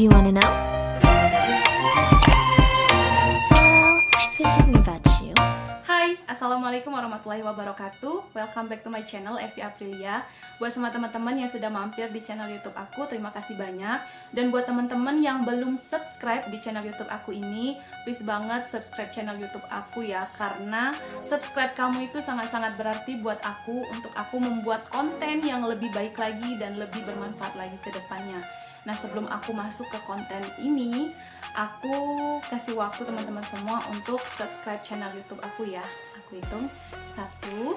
Do you wanna know? Well, I think I'm about you. Hai, Assalamualaikum warahmatullahi wabarakatuh. Welcome back to my channel, Evi Aprilia. Buat semua teman-teman yang sudah mampir di channel YouTube aku, terima kasih banyak. Dan buat teman-teman yang belum subscribe di channel YouTube aku ini, please banget subscribe channel YouTube aku ya. Karena subscribe kamu itu sangat-sangat berarti buat aku, untuk aku membuat konten yang lebih baik lagi dan lebih bermanfaat lagi ke depannya. Nah, sebelum aku masuk ke konten ini, aku kasih waktu teman-teman semua untuk subscribe channel YouTube aku ya. Aku hitung 1, 2.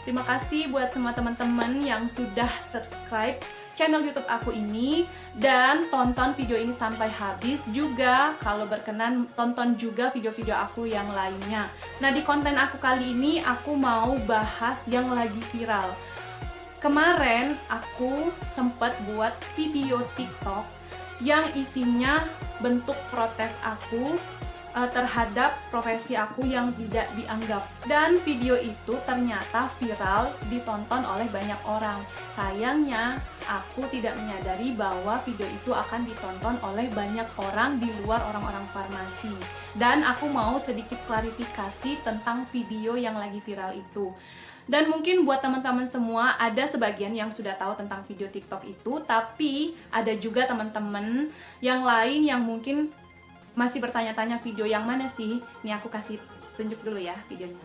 Terima kasih buat semua teman-teman yang sudah subscribe channel YouTube aku ini dan tonton video ini sampai habis. Juga kalau berkenan tonton juga video-video aku yang lainnya. Nah, di konten aku kali ini aku mau bahas yang lagi viral. Kemarin aku sempat buat video TikTok yang isinya bentuk protes aku terhadap profesi aku yang tidak dianggap. Dan video itu ternyata viral, ditonton oleh banyak orang. Sayangnya aku tidak menyadari bahwa video itu akan ditonton oleh banyak orang di luar orang-orang farmasi. Dan aku mau sedikit klarifikasi tentang video yang lagi viral itu. Dan mungkin buat teman-teman semua, ada sebagian yang sudah tahu tentang video TikTok itu, tapi ada juga teman-teman yang lain yang mungkin masih bertanya-tanya video yang mana sih? Nih aku kasih tunjuk dulu ya videonya.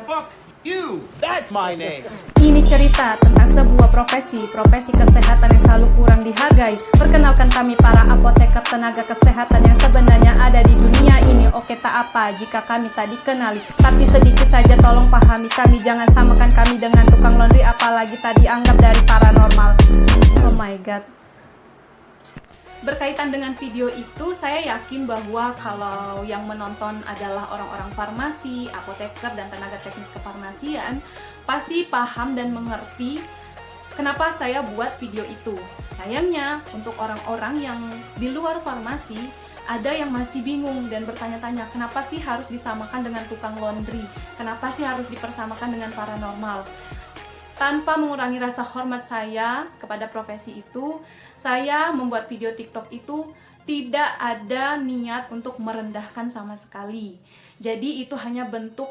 Fuck you! That's my name! Ini cerita tentang sebuah profesi kesehatan yang selalu kurang dihargai. Perkenalkan kami para apoteker tenaga kesehatan yang sebenarnya ada di dunia ini. Oke, tak apa jika kami tak dikenali, tapi sedikit saja tolong pahami kami. Jangan samakan kami dengan tukang laundry, apalagi tak dianggap dari paranormal. Oh my god. Berkaitan dengan video itu, saya yakin bahwa kalau yang menonton adalah orang-orang farmasi, apoteker, dan tenaga teknis kefarmasian, pasti paham dan mengerti kenapa saya buat video itu. Sayangnya, untuk orang-orang yang di luar farmasi, ada yang masih bingung dan bertanya-tanya, kenapa sih harus disamakan dengan tukang laundry? Kenapa sih harus dipersamakan dengan paranormal? Tanpa mengurangi rasa hormat saya kepada profesi itu, saya membuat video TikTok itu tidak ada niat untuk merendahkan sama sekali. Jadi itu hanya bentuk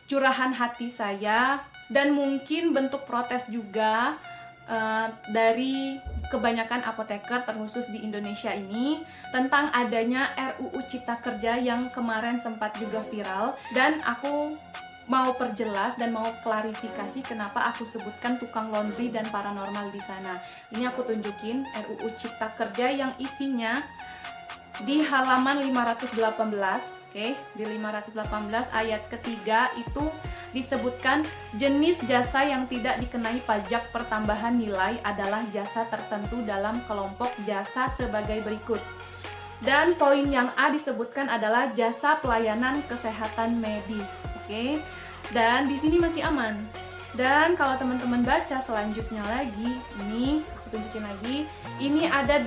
curahan hati saya dan mungkin bentuk protes juga dari kebanyakan apoteker terkhusus di Indonesia ini tentang adanya RUU Cipta Kerja yang kemarin sempat juga viral. Dan aku mau perjelas dan mau klarifikasi kenapa aku sebutkan tukang laundry dan paranormal di sana. Ini aku tunjukin RUU Cipta Kerja yang isinya di halaman 518, oke, di 518 ayat ketiga itu disebutkan jenis jasa yang tidak dikenai pajak pertambahan nilai adalah jasa tertentu dalam kelompok jasa sebagai berikut. Dan poin yang A disebutkan adalah jasa pelayanan kesehatan medis, oke? Dan di sini masih aman. Dan kalau teman-teman baca selanjutnya lagi, ini aku tunjukin lagi, ini ada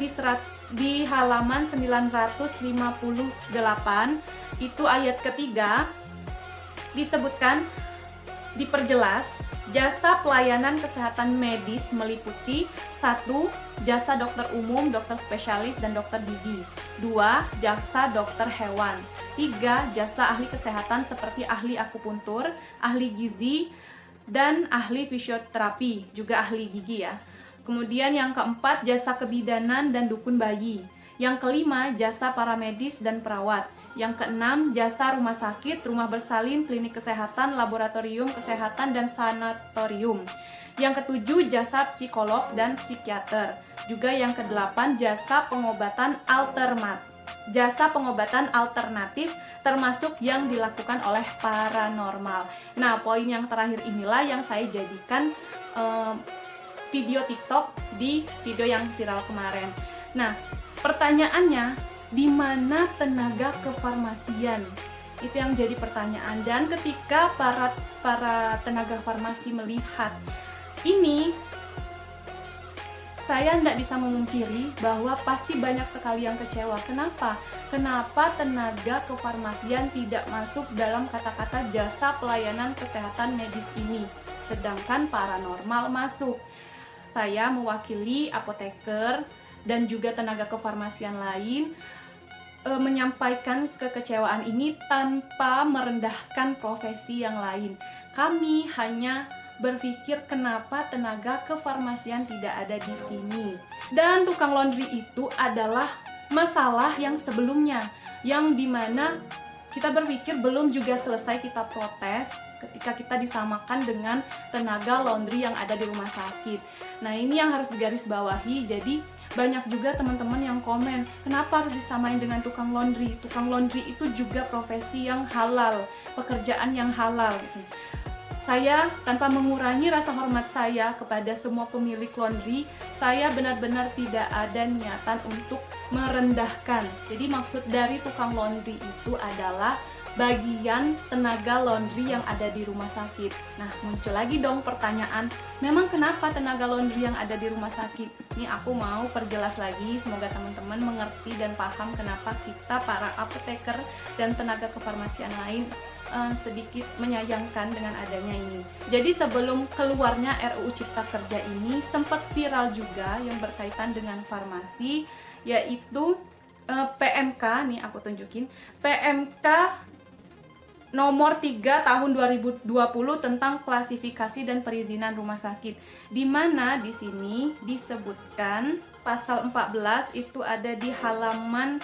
di halaman 958, itu ayat ketiga, disebutkan, diperjelas, jasa pelayanan kesehatan medis meliputi 1. Jasa dokter umum, dokter spesialis, dan dokter gigi. 2. Jasa dokter hewan. 3. Jasa ahli kesehatan seperti ahli akupuntur, ahli gizi, dan ahli fisioterapi, juga ahli gigi ya. Kemudian yang keempat, jasa kebidanan dan dukun bayi. Yang kelima, jasa paramedis dan perawat. Yang keenam, jasa rumah sakit, rumah bersalin, klinik kesehatan, laboratorium kesehatan, dan sanatorium. Yang ketujuh, jasa psikolog dan psikiater. Juga yang kedelapan, jasa pengobatan alternatif termasuk yang dilakukan oleh paranormal. Nah, poin yang terakhir inilah yang saya jadikan video TikTok di video yang viral kemarin. Nah, pertanyaannya, di mana tenaga kefarmasian? Itu yang jadi pertanyaan. Dan ketika para tenaga farmasi melihat ini, saya tidak bisa memungkiri bahwa pasti banyak sekali yang kecewa. Kenapa? Kenapa tenaga kefarmasian tidak masuk dalam kata-kata jasa pelayanan kesehatan medis ini, sedangkan paranormal masuk? saya mewakili apoteker dan juga tenaga kefarmasian lain menyampaikan kekecewaan ini tanpa merendahkan profesi yang lain. Kami hanya berpikir kenapa tenaga kefarmasian tidak ada di sini. Dan tukang laundry itu adalah masalah yang sebelumnya, yang dimana kita berpikir belum juga selesai kita protes ketika kita disamakan dengan tenaga laundry yang ada di rumah sakit. Nah, ini yang harus digarisbawahi. Jadi banyak juga teman-teman yang komen, kenapa harus disamain dengan tukang laundry? Tukang laundry itu juga profesi yang halal, pekerjaan yang halal. Saya tanpa mengurangi rasa hormat saya kepada semua pemilik laundry, saya benar-benar tidak ada niatan untuk merendahkan. Jadi maksud dari tukang laundry itu adalah bagian tenaga laundry yang ada di rumah sakit. Nah, muncul lagi dong pertanyaan, memang kenapa tenaga laundry yang ada di rumah sakit? Ini aku mau perjelas lagi, semoga teman-teman mengerti dan paham kenapa kita para apoteker dan tenaga kefarmasian lain sedikit menyayangkan dengan adanya ini. Jadi sebelum keluarnya RUU Cipta Kerja ini sempat viral juga yang berkaitan dengan farmasi, yaitu PMK, nih aku tunjukin, PMK nomor 3 tahun 2020 tentang klasifikasi dan perizinan rumah sakit. Di mana di sini disebutkan pasal 14 itu ada di halaman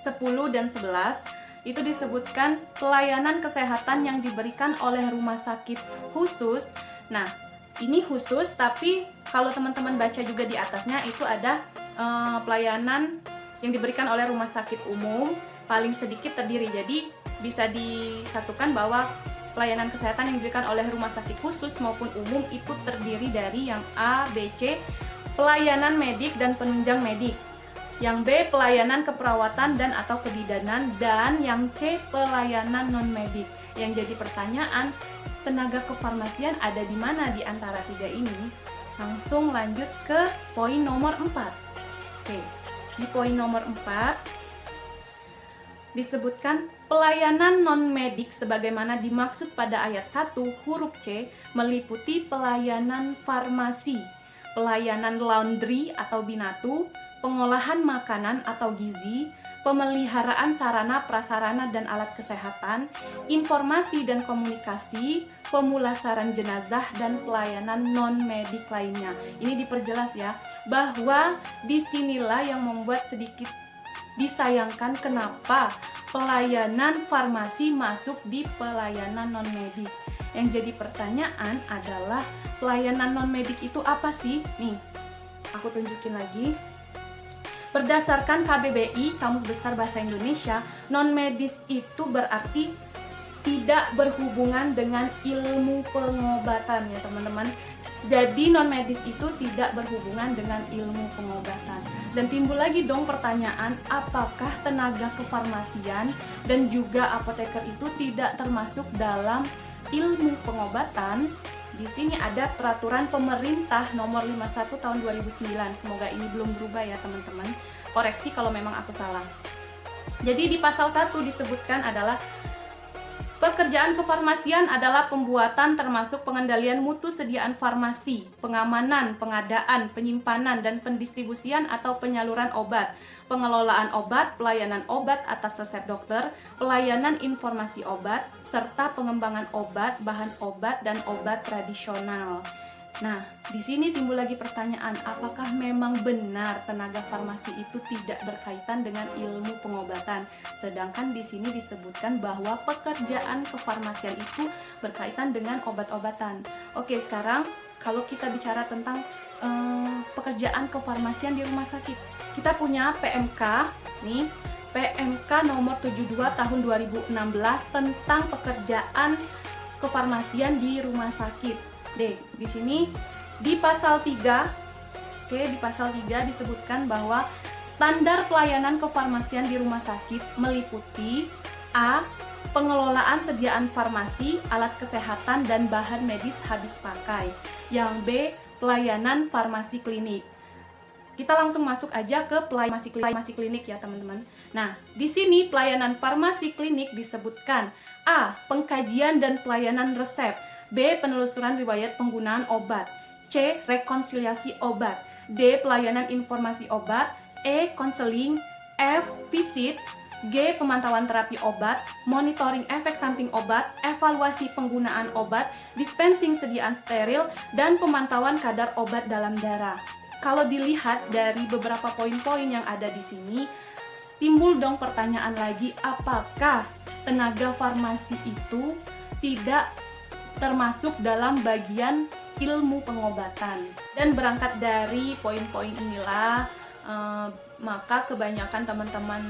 10 dan 11. Itu disebutkan pelayanan kesehatan yang diberikan oleh rumah sakit khusus. Nah, ini khusus, tapi kalau teman-teman baca juga di atasnya itu ada pelayanan yang diberikan oleh rumah sakit umum paling sedikit terdiri. Jadi bisa disatukan bahwa pelayanan kesehatan yang diberikan oleh rumah sakit khusus maupun umum itu terdiri dari yang A, B, C, pelayanan medik dan penunjang medik. Yang B, pelayanan keperawatan dan atau kebidanan, dan yang C, pelayanan non-medik. Yang jadi pertanyaan, tenaga kefarmasian ada di mana di antara tiga ini? Langsung lanjut ke poin nomor 4. Oke, di poin nomor 4 disebutkan pelayanan non-medik sebagaimana dimaksud pada ayat 1 huruf C meliputi pelayanan farmasi, pelayanan laundry atau binatu, pengolahan makanan atau gizi, pemeliharaan sarana prasarana dan alat kesehatan, informasi dan komunikasi, pemulasaran jenazah, dan pelayanan non-medik lainnya. Ini diperjelas ya, bahwa disinilah yang membuat sedikit disayangkan kenapa pelayanan farmasi masuk di pelayanan non-medik. Yang jadi pertanyaan adalah pelayanan non-medik itu apa sih? Nih, aku tunjukin lagi. Berdasarkan KBBI, Kamus Besar Bahasa Indonesia, non-medis itu berarti tidak berhubungan dengan ilmu pengobatan ya teman-teman. Jadi non-medis itu tidak berhubungan dengan ilmu pengobatan. Dan timbul lagi dong pertanyaan, apakah tenaga kefarmasian dan juga apoteker itu tidak termasuk dalam ilmu pengobatan? Di sini ada peraturan pemerintah nomor 51 tahun 2009. Semoga ini belum berubah ya teman-teman. Koreksi kalau memang aku salah. Jadi di pasal 1 disebutkan adalah pekerjaan kefarmasian adalah pembuatan termasuk pengendalian mutu sediaan farmasi, pengamanan, pengadaan, penyimpanan, dan pendistribusian atau penyaluran obat, pengelolaan obat, pelayanan obat atas resep dokter, pelayanan informasi obat, serta pengembangan obat, bahan obat, dan obat tradisional. Nah, di sini timbul lagi pertanyaan, apakah memang benar tenaga farmasi itu tidak berkaitan dengan ilmu pengobatan? Sedangkan di sini disebutkan bahwa pekerjaan kefarmasian itu berkaitan dengan obat-obatan. Oke, sekarang kalau kita bicara tentang pekerjaan kefarmasian di rumah sakit, kita punya PMK, nih, PMK nomor 72 tahun 2016 tentang pekerjaan kefarmasian di rumah sakit. Di sini di pasal 3, di pasal 3 disebutkan bahwa standar pelayanan kefarmasian di rumah sakit meliputi A. Pengelolaan sediaan farmasi, alat kesehatan, dan bahan medis habis pakai. Yang B. Pelayanan farmasi klinik. Kita langsung masuk aja ke farmasi klinik ya teman-teman. Nah, di sini pelayanan farmasi klinik disebutkan A. Pengkajian dan pelayanan resep, B. Penelusuran riwayat penggunaan obat, C. Rekonsiliasi obat. D. Pelayanan informasi obat. E. Konseling. F. Visit. G. Pemantauan terapi obat. Monitoring efek samping obat. Evaluasi penggunaan obat. Dispensing sediaan steril. Dan pemantauan kadar obat dalam darah. Kalau dilihat dari beberapa poin-poin yang ada di sini, timbul dong pertanyaan lagi, apakah tenaga farmasi itu tidak termasuk dalam bagian ilmu pengobatan? Dan berangkat dari poin-poin inilah, maka kebanyakan teman-teman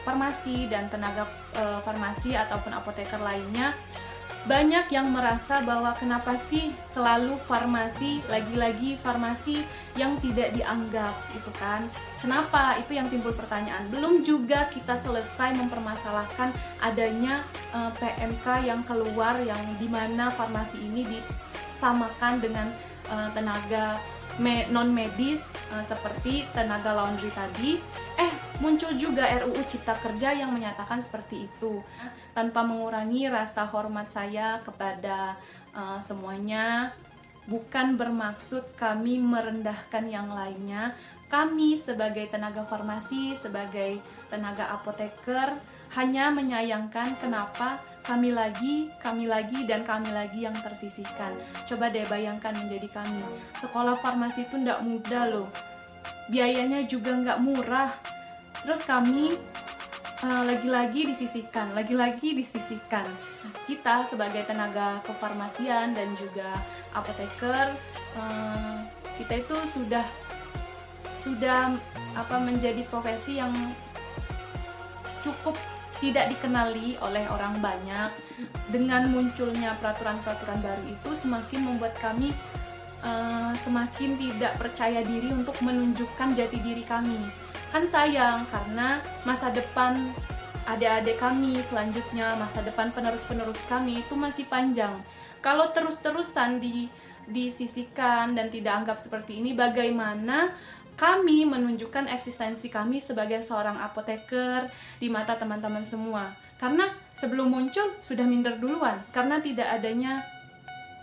farmasi dan tenaga farmasi ataupun apoteker lainnya banyak yang merasa bahwa kenapa sih selalu farmasi, lagi-lagi farmasi yang tidak dianggap gitu kan. Kenapa? Itu yang timbul pertanyaan. Belum juga kita selesai mempermasalahkan adanya PMK yang keluar, yang dimana farmasi ini disamakan dengan tenaga non medis seperti tenaga laundry tadi. Muncul juga RUU Cipta Kerja yang menyatakan seperti itu. Tanpa mengurangi rasa hormat saya kepada semuanya, bukan bermaksud kami merendahkan yang lainnya. Kami sebagai tenaga farmasi, sebagai tenaga apoteker, hanya menyayangkan kenapa kami lagi yang tersisihkan. Coba deh bayangkan menjadi kami. Sekolah farmasi itu nggak mudah loh. Biayanya juga nggak murah. Terus kami lagi-lagi disisihkan. Kita sebagai tenaga kefarmasian dan juga apoteker, kita itu sudah menjadi profesi yang cukup tidak dikenali oleh orang banyak. Dengan munculnya peraturan-peraturan baru itu semakin membuat kami semakin tidak percaya diri untuk menunjukkan jati diri kami. Kan sayang, karena masa depan adik-adik kami selanjutnya, masa depan penerus-penerus kami itu masih panjang. Kalau terus-terusan disisihkan dan tidak anggap seperti ini, bagaimana kami menunjukkan eksistensi kami sebagai seorang apoteker di mata teman-teman semua? Karena sebelum muncul sudah minder duluan, karena tidak adanya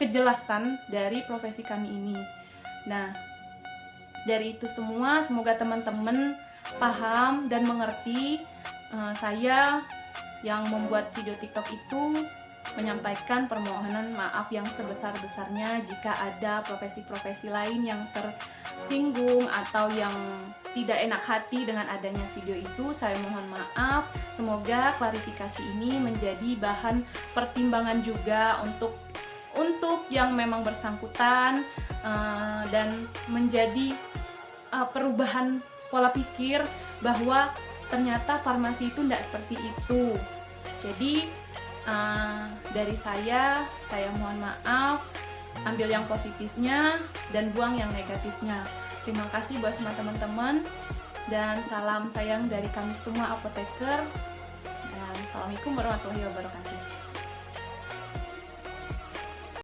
kejelasan dari profesi kami ini. Nah, dari itu semua, semoga teman-teman paham dan mengerti. Saya yang membuat video TikTok itu menyampaikan permohonan maaf yang sebesar-besarnya jika ada profesi-profesi lain yang tersinggung atau yang tidak enak hati dengan adanya video itu. Saya mohon maaf. Semoga klarifikasi ini menjadi bahan pertimbangan juga untuk yang memang bersangkutan, dan menjadi perubahan pola pikir bahwa ternyata farmasi itu tidak seperti itu. Jadi dari saya mohon maaf, ambil yang positifnya dan buang yang negatifnya. Terima kasih buat semua teman-teman, dan salam sayang dari kami semua apoteker, dan assalamualaikum warahmatullahi wabarakatuh.